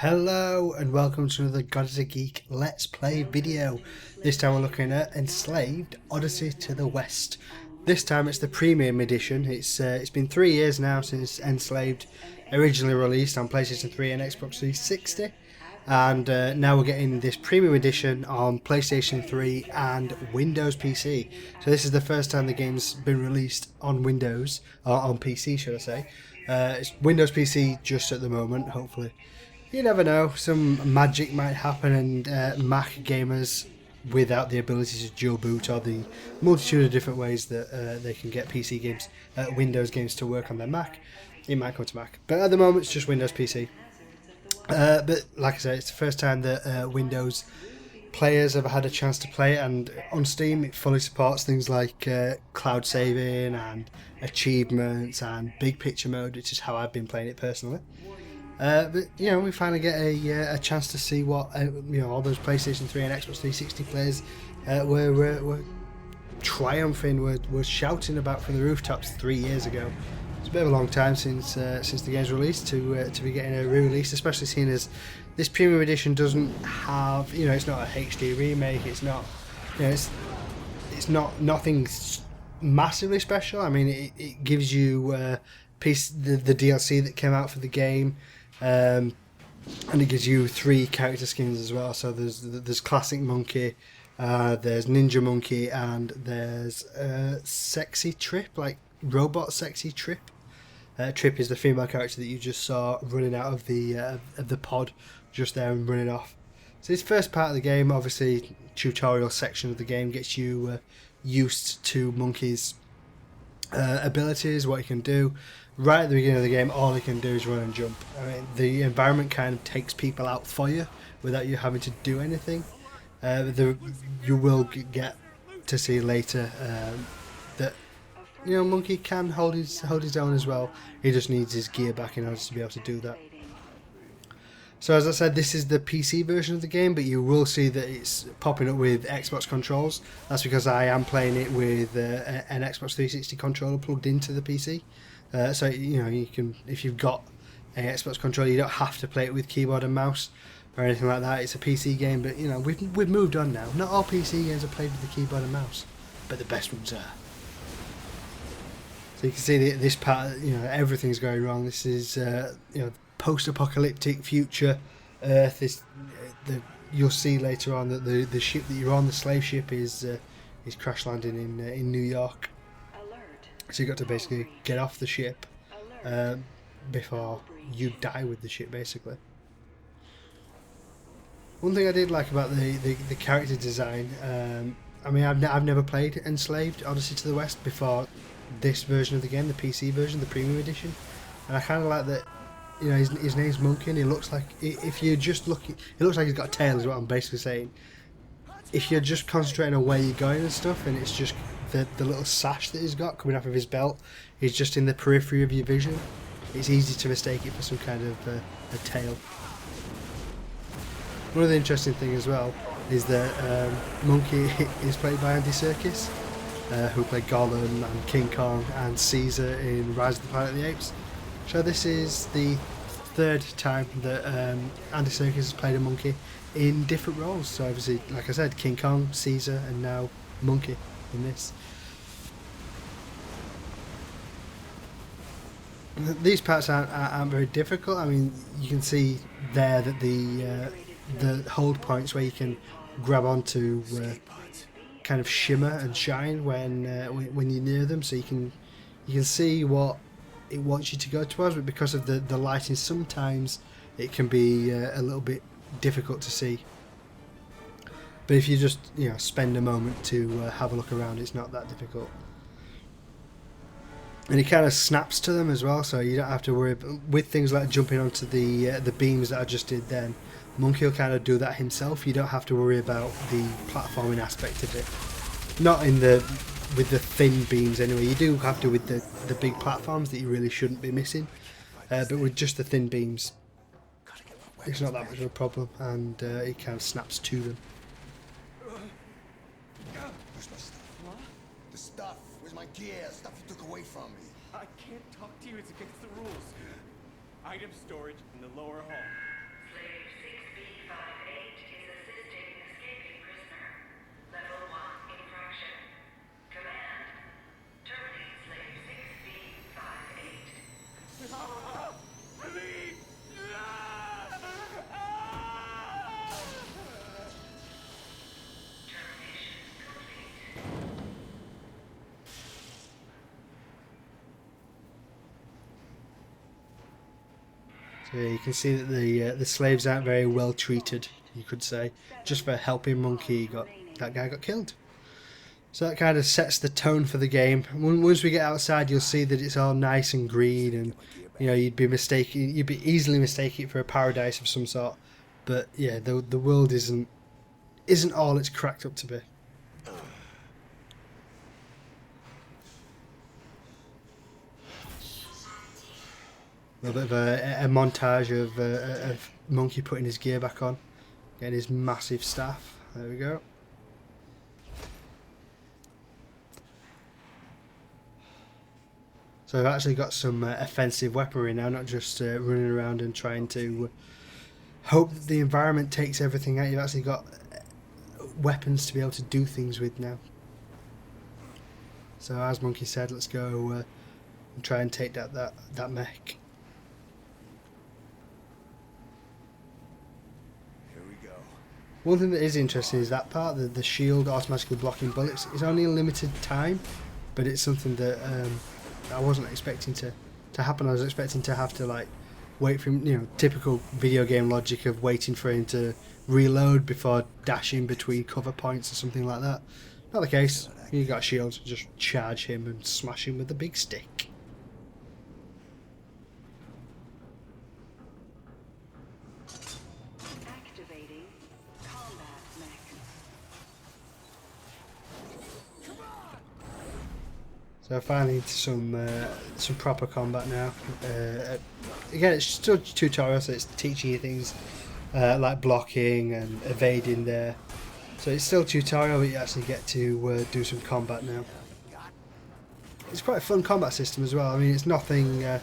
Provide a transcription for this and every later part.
Hello and welcome to another Odyssey Geek Let's Play video. This time we're looking at Enslaved, Odyssey to the West. This time it's the premium edition. It's been 3 years now since Enslaved originally released on PlayStation 3 and Xbox 360. And now we're getting this premium edition on PlayStation 3 and Windows PC. So this is the first time the game's been released on Windows, or on PC should I say. It's Windows PC just at the moment, hopefully. You never know, some magic might happen and Mac gamers without the ability to dual boot or the multitude of different ways that they can get PC games, Windows games to work on their Mac, it might come to Mac. But at the moment it's just Windows PC. But like I said, it's the first time that Windows players ever had a chance to play it, and on Steam it fully supports things like cloud saving and achievements and big picture mode, which is how I've been playing it personally. But you know, we finally get a chance to see what all those PlayStation 3 and Xbox 360 players were triumphing, were shouting about from the rooftops 3 years ago. It's a bit of a long time since the game's released to be getting a re-release, especially seeing as this premium edition doesn't have, it's not a HD remake. It's not, it's not nothing massively special. I mean, it gives you the DLC that came out for the game. And it gives you 3 character skins as well. So there's classic monkey, there's ninja monkey, and there's sexy Trip, like robot sexy Trip. Trip is the female character that you just saw running out of the pod just there and running off. So this first part of the game, obviously tutorial section of the game, gets you used to Monkey's abilities, what he can do. Right at the beginning of the game, all he can do is run and jump. I mean, the environment kind of takes people out for you without you having to do anything. You will get to see later that Monkey can hold his own as well. He just needs his gear back in order to be able to do that. So as I said, this is the PC version of the game, but you will see that it's popping up with Xbox controls. That's because I am playing it with an Xbox 360 controller plugged into the PC. So you can, if you've got an Xbox controller, you don't have to play it with keyboard and mouse or anything like that. It's a PC game, but we've moved on now. Not all PC games are played with the keyboard and mouse, but the best ones are. So you can see this part, everything's going wrong. This is post-apocalyptic future Earth. You'll see later on that the ship that you're on, the slave ship, is crash landing in New York. So you got to basically get off the ship before you die with the ship, basically. One thing I did like about the character design, I mean, I've never played Enslaved Odyssey to the West before this version of the game, the PC version, the premium edition, and I kind of like that. His name's Monkey, and he looks like, if you're just looking, it looks like he's got a tail, is what I'm basically saying. If you're just concentrating on where you're going and stuff, and it's just the little sash that he's got coming off of his belt is just in the periphery of your vision, it's easy to mistake it for some kind of a tail. One of the interesting things as well is that Monkey is played by Andy Serkis, who played Gollum and King Kong and Caesar in Rise of the Planet of the Apes. So this is the 3rd time that Andy Serkis has played a monkey in different roles. So obviously, like I said, King Kong, Caesar, and now Monkey in this. These parts aren't very difficult. I mean, you can see there that the hold points where you can grab onto kind of shimmer and shine when you're near them, so you can see what it wants you to go towards. But because of the lighting, sometimes it can be a little bit difficult to see. But if you just spend a moment to have a look around, it's not that difficult. And he kind of snaps to them as well, so you don't have to worry with things like jumping onto the beams that I just did then. Monkey will kind of do that himself. You don't have to worry about the platforming aspect of it. Not with the thin beams anyway. You do have to with the big platforms that you really shouldn't be missing. But with just the thin beams, it's not that much of a problem, and he kind of snaps to them. The stuff. Where's my gear? Stuff you took away from me. I can't talk to you. It's against the rules. Item storage in the lower hall. So you can see that the slaves aren't very well treated, you could say. Just for helping Monkey, that guy got killed. So that kind of sets the tone for the game. Once we get outside, you'll see that it's all nice and green, and you know you'd be easily mistaken it for a paradise of some sort. But yeah, the world isn't all it's cracked up to be. A little bit of a montage of Monkey putting his gear back on, getting his massive staff. There we go. So I've actually got some offensive weaponry now, not just running around and trying to hope that the environment takes everything out. You've actually got weapons to be able to do things with now. So as Monkey said, let's go and try and take that mech. One thing that is interesting is that part, the shield automatically blocking bullets. It's only a limited time, but it's something that I wasn't expecting to happen. I was expecting to have to like wait for him, you know, typical video game logic of waiting for him to reload before dashing between cover points or something like that. Not the case. You got a shield, just charge him and smash him with a big stick. So finally into some proper combat now. Again, it's still tutorial, so it's teaching you things like blocking and evading there. So it's still tutorial, but you actually get to do some combat now. It's quite a fun combat system as well. I mean, it's nothing on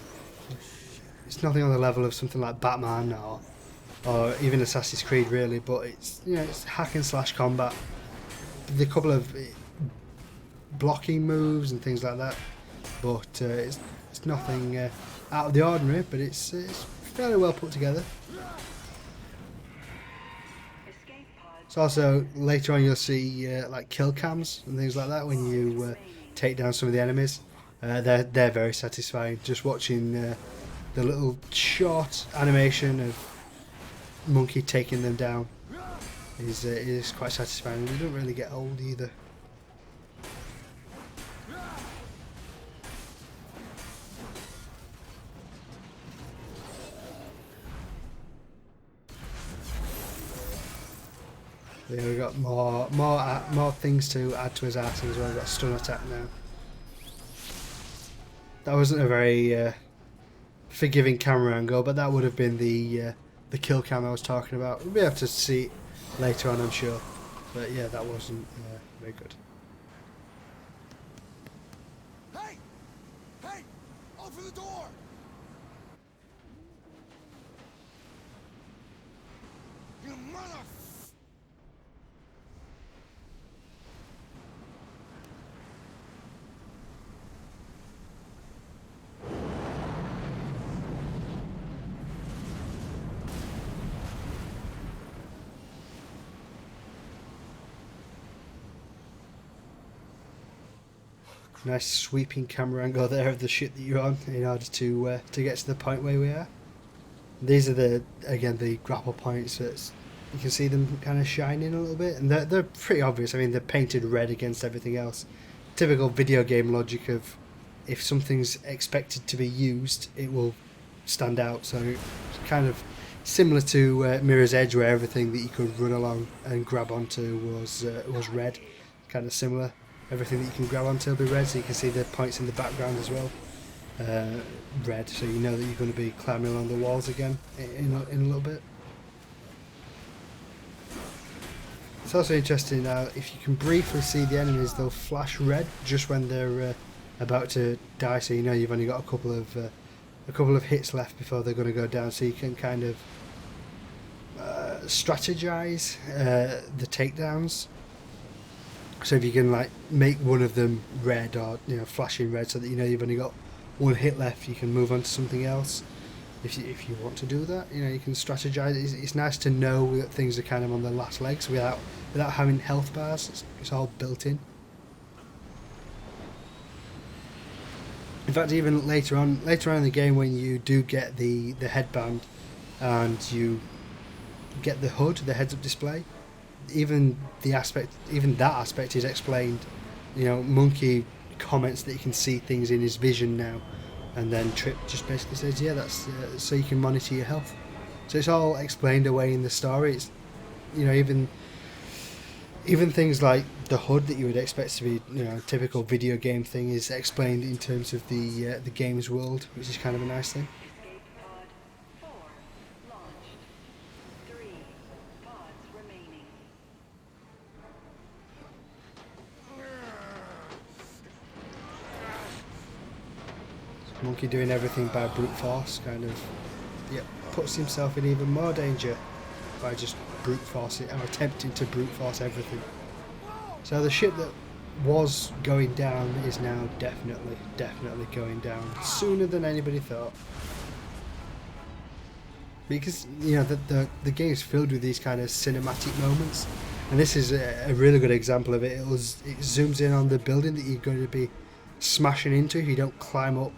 the level of something like Batman or even Assassin's Creed really, but it's, you know, it's hack and slash combat. The couple of blocking moves and things like that, but it's nothing out of the ordinary, but it's fairly well put together. It's also, later on you'll see like kill cams and things like that when you take down some of the enemies. They're very satisfying. Just watching the little short animation of Monkey taking them down is quite satisfying. They don't really get old either. Yeah, we've got more things to add to his arsenal as well. We've got stun attack now. That wasn't a very forgiving camera angle, but that would have been the kill cam I was talking about. We'll be able to see it later on, I'm sure. But yeah, that wasn't very good. Hey! Hey! Open the door! You mother... Nice sweeping camera angle there of the ship that you're on in order to get to the point where we are. These are the grapple points that you can see them kind of shining a little bit, and they're pretty obvious. I mean, they're painted red against everything else. Typical video game logic of if something's expected to be used, it will stand out. So it's kind of similar to Mirror's Edge, where everything that you could run along and grab onto was red. Kind of similar. Everything that you can grab onto will be red, so you can see the points in the background as well. Red, so you know that you're going to be climbing along the walls again in a little bit. It's also interesting now, if you can briefly see the enemies, they'll flash red just when they're about to die, so you know you've only got a couple of hits left before they're going to go down, so you can kind of strategize the takedowns. So if you can like make one of them red, or you know, flashing red, so that you know you've only got one hit left, you can move on to something else. If you want to do that, you know, you can strategize. It's nice to know that things are kind of on their last legs without having health bars. It's all built in. In fact, even later on in the game, when you do get the headband, and you get the hood, the heads-up display. Even that aspect is explained. You know, Monkey comments that he can see things in his vision now, and then Trip just basically says, "Yeah, that's so you can monitor your health." So it's all explained away in the story. It's, you know, even things like the hood that you would expect to be, you know, a typical video game thing is explained in terms of the game's world, which is kind of a nice thing. Escape pod 4 launched. 3 pods remaining. Monkey doing everything by brute force, kind of, puts himself in even more danger by just brute forcing or attempting to brute force everything. So the ship that was going down is now definitely going down sooner than anybody thought. Because, you know, the game is filled with these kind of cinematic moments, and this is a really good example of it. It zooms in on the building that you're going to be smashing into if you don't climb up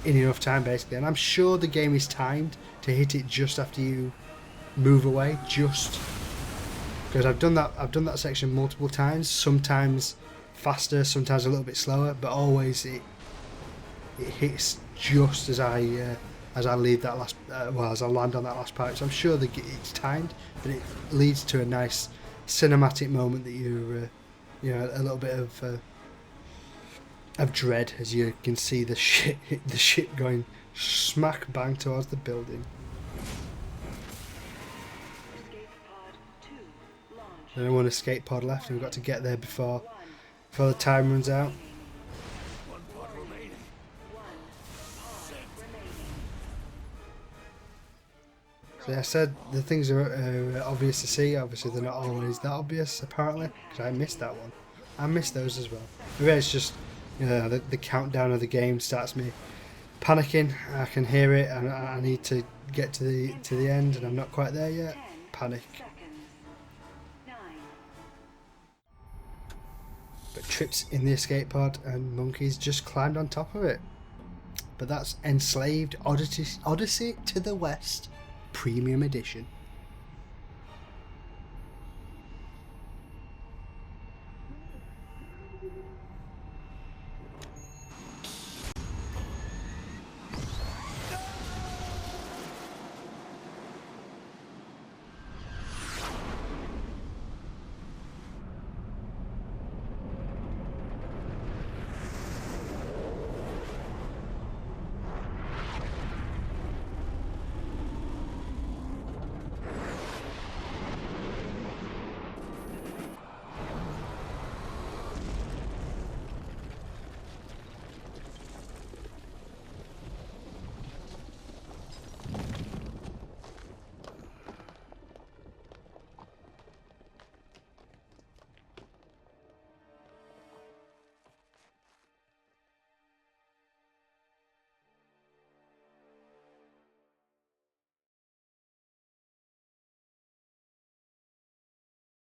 in enough time, basically. And I'm sure the game is timed to hit it just after you move away, just because I've done that section multiple times, sometimes faster, sometimes a little bit slower, but always it hits just as I leave that last as I land on that last part. So I'm sure that it's timed, but it leads to a nice cinematic moment that you know, a little bit of dread as you can see the ship going smack bang towards the building. Escape pod 2 launched. There's one escape pod left, and we've got to get there before the time runs out. One pod remaining. 1 pod remaining. So yeah, I said the things are obvious to see. Obviously they're not always that obvious, apparently, because I missed that one. I missed those as well. Maybe it's just, you know, the countdown of the game starts me panicking. I can hear it, and I need to get to the end, and I'm not quite there yet. 10 Panic. seconds. 9. But Trip's in the escape pod, and Monkey's just climbed on top of it. But that's Enslaved Odyssey to the West Premium Edition.